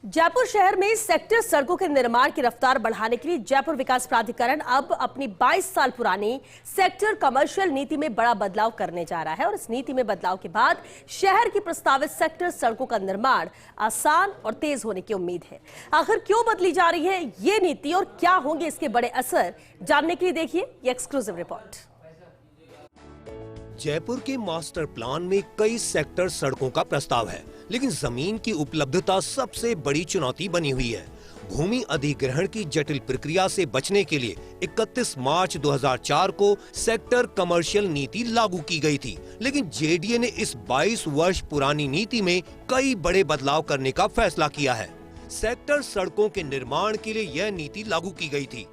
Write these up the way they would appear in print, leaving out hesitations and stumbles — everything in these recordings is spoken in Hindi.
जयपुर शहर में सेक्टर सड़कों के निर्माण की रफ्तार बढ़ाने के लिए जयपुर विकास प्राधिकरण अब अपनी 22 साल पुरानी सेक्टर कमर्शियल नीति में बड़ा बदलाव करने जा रहा है और इस नीति में बदलाव के बाद शहर की प्रस्तावित सेक्टर सड़कों का निर्माण आसान और तेज होने की उम्मीद है। आखिर क्यों बदली जा रही है ये नीति और क्या होंगे इसके बड़े असर, जानने के लिए देखिए ये एक्सक्लूसिव रिपोर्ट। जयपुर के मास्टर प्लान में कई सेक्टर सड़कों का प्रस्ताव है, लेकिन जमीन की उपलब्धता सबसे बड़ी चुनौती बनी हुई है। भूमि अधिग्रहण की जटिल प्रक्रिया से बचने के लिए 31 मार्च 2004 को सेक्टर कमर्शियल नीति लागू की गई थी, लेकिन जेडीए ने इस 22 वर्ष पुरानी नीति में कई बड़े बदलाव करने का फैसला किया है। सेक्टर सड़कों के निर्माण के लिए यह नीति लागू की गई थी।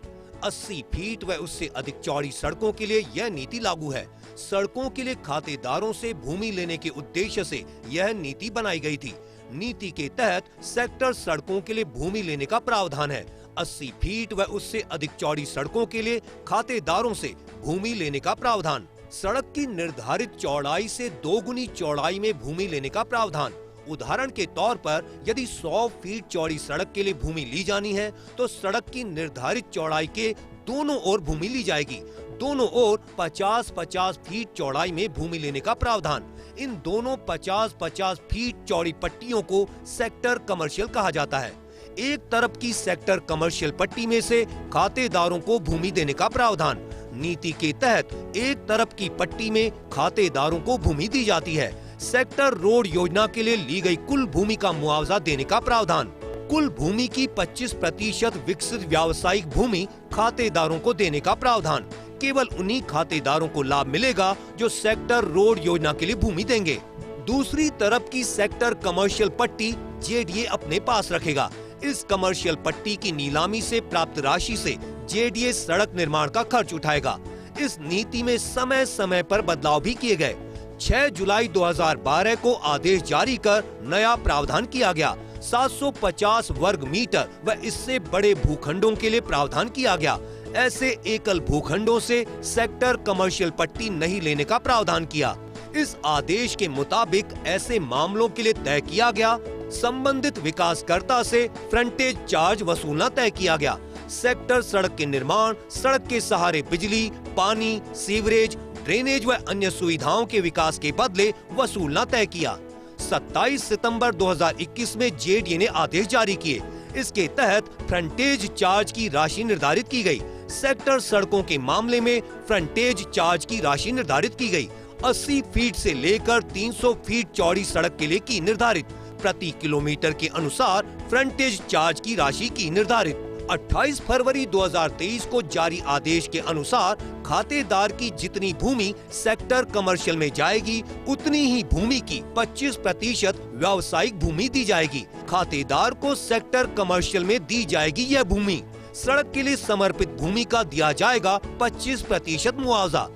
80 फीट व उससे अधिक चौड़ी सड़कों के लिए यह नीति लागू है। सड़कों के लिए खातेदारों से भूमि लेने के उद्देश्य से यह नीति बनाई गई थी। नीति के तहत सेक्टर सड़कों के लिए भूमि लेने का प्रावधान है। 80 फीट व उससे अधिक चौड़ी सड़कों के लिए खातेदारों से भूमि लेने का प्रावधान। सड़क की निर्धारित चौड़ाई से 2 गुनी चौड़ाई में भूमि लेने का प्रावधान। उदाहरण के तौर पर यदि 100 फीट चौड़ी सड़क के लिए भूमि ली जानी है तो सड़क की निर्धारित चौड़ाई के दोनों ओर भूमि ली जाएगी। दोनों ओर 50-50 फीट चौड़ाई में भूमि लेने का प्रावधान। इन दोनों 50-50 फीट चौड़ी पट्टियों को सेक्टर कमर्शियल कहा जाता है। एक तरफ की सेक्टर कमर्शियल पट्टी में से खातेदारों को भूमि देने का प्रावधान। नीति के तहत एक तरफ की पट्टी में खातेदारों को भूमि दी जाती है। सेक्टर रोड योजना के लिए ली गई कुल भूमि का मुआवजा देने का प्रावधान। कुल भूमि की 25% विकसित व्यावसायिक भूमि खातेदारों को देने का प्रावधान। केवल उन्हीं खातेदारों को लाभ मिलेगा जो सेक्टर रोड योजना के लिए भूमि देंगे। दूसरी तरफ की सेक्टर कमर्शियल पट्टी जेडीए अपने पास रखेगा। इस कमर्शियल पट्टी की नीलामी से प्राप्त राशि से जेडीए सड़क निर्माण का खर्च उठाएगा। इस नीति में समय समय पर बदलाव भी किए गए। 6 जुलाई 2012 को आदेश जारी कर नया प्रावधान किया गया। 750 वर्ग मीटर व इससे बड़े भूखंडों के लिए प्रावधान किया गया। ऐसे एकल भूखंडों से सेक्टर कमर्शियल पट्टी नहीं लेने का प्रावधान किया। इस आदेश के मुताबिक ऐसे मामलों के लिए तय किया गया, संबंधित विकासकर्ता से फ्रंटेज चार्ज वसूलना तय किया गया। सेक्टर सड़क के निर्माण, सड़क के सहारे बिजली, पानी, सीवरेज, ड्रेनेज व अन्य सुविधाओं के विकास के बदले वसूलना तय किया। 27 सितंबर 2021 में जेडीए ने आदेश जारी किए। इसके तहत फ्रंटेज चार्ज की राशि निर्धारित की गई। सेक्टर सड़कों के मामले में फ्रंटेज चार्ज की राशि निर्धारित की गई। 80 फीट से लेकर 300 फीट चौड़ी सड़क के लिए की निर्धारित। प्रति किलोमीटर के अनुसार फ्रंटेज चार्ज की राशि की निर्धारित। 28 फरवरी 2023 को जारी आदेश के अनुसार खातेदार की जितनी भूमि सेक्टर कमर्शियल में जाएगी उतनी ही भूमि की 25% व्यावसायिक भूमि दी जाएगी। खातेदार को सेक्टर कमर्शियल में दी जाएगी यह भूमि। सड़क के लिए समर्पित भूमि का दिया जाएगा 25% मुआवजा।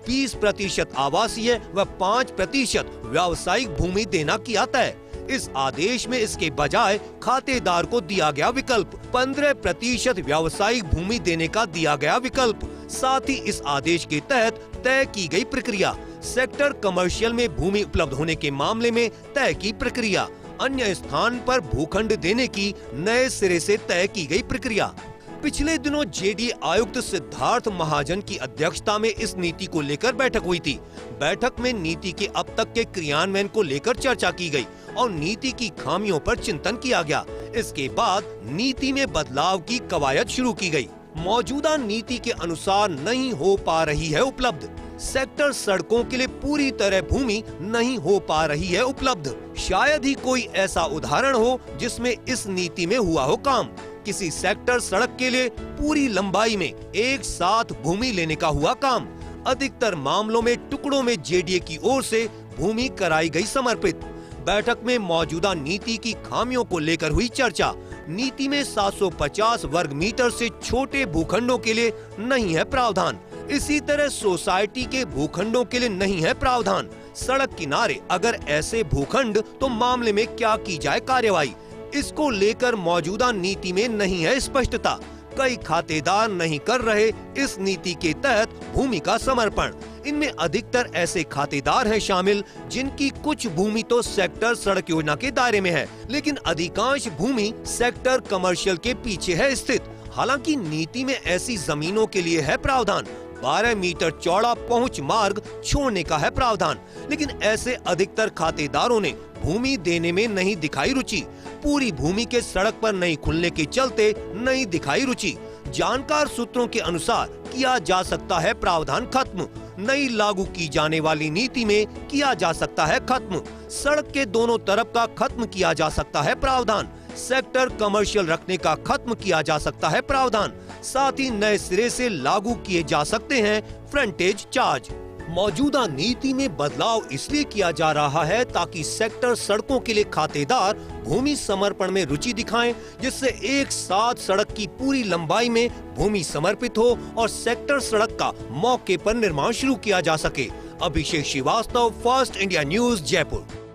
20% आवासीय व 5% व्यावसायिक भूमि देना किया तय। इस आदेश में इसके बजाय खातेदार को दिया गया विकल्प 15% व्यावसायिक भूमि देने का दिया गया विकल्प। साथ ही इस आदेश के तहत तय की गई प्रक्रिया, सेक्टर कमर्शियल में भूमि उपलब्ध होने के मामले में तय की प्रक्रिया, अन्य स्थान पर भूखंड देने की नए सिरे से तय की गई प्रक्रिया। पिछले दिनों जेडीए आयुक्त सिद्धार्थ महाजन की अध्यक्षता में इस नीति को लेकर बैठक हुई थी। बैठक में नीति के अब तक के क्रियान्वयन को लेकर चर्चा की गई और नीति की खामियों पर चिंतन किया गया। इसके बाद नीति में बदलाव की कवायद शुरू की गई। मौजूदा नीति के अनुसार नहीं हो पा रही है उपलब्ध। सेक्टर सड़कों के लिए पूरी तरह भूमि नहीं हो पा रही है उपलब्ध। शायद ही कोई ऐसा उदाहरण हो जिसमें इस नीति में हुआ हो काम। किसी सेक्टर सड़क के लिए पूरी लंबाई में एक साथ भूमि लेने का हुआ काम। अधिकतर मामलों में टुकड़ों में जेडीए की ओर से भूमि कराई गई समर्पित। बैठक में मौजूदा नीति की खामियों को लेकर हुई चर्चा। नीति में 750 वर्ग मीटर से छोटे भूखंडों के लिए नहीं है प्रावधान। इसी तरह सोसाइटी के भूखंडों के लिए नहीं है प्रावधान। सड़क किनारे अगर ऐसे भूखंड तो मामले में क्या की जाए कार्यवाही, इसको लेकर मौजूदा नीति में नहीं है स्पष्टता। कई खातेदार नहीं कर रहे इस नीति के तहत भूमि का समर्पण। इनमें अधिकतर ऐसे खातेदार हैं शामिल जिनकी कुछ भूमि तो सेक्टर सड़क योजना के दायरे में है, लेकिन अधिकांश भूमि सेक्टर कमर्शियल के पीछे है स्थित। हालांकि नीति में ऐसी जमीनों के लिए है प्रावधान, 12 मीटर चौड़ा पहुंच मार्ग छोड़ने का है प्रावधान, लेकिन ऐसे अधिकतर खातेदारों ने भूमि देने में नहीं दिखाई रुचि। पूरी भूमि के सड़क पर नहीं खुलने के चलते नहीं दिखाई रुचि। जानकार सूत्रों के अनुसार किया जा सकता है प्रावधान खत्म, नई लागू की जाने वाली नीति में किया जा सकता है खत्म। सड़क के दोनों तरफ का खत्म किया जा सकता है प्रावधान, सेक्टर कमर्शियल रखने का खत्म किया जा सकता है प्रावधान, साथ ही नए सिरे से लागू किए जा सकते हैं फ्रंटेज चार्ज। मौजूदा नीति में बदलाव इसलिए किया जा रहा है ताकि सेक्टर सड़कों के लिए खातेदार भूमि समर्पण में रुचि दिखाएं, जिससे एक साथ सड़क की पूरी लंबाई में भूमि समर्पित हो और सेक्टर सड़क का मौके पर निर्माण शुरू किया जा सके। Abhishek Srivastava, First India News, Jaipur.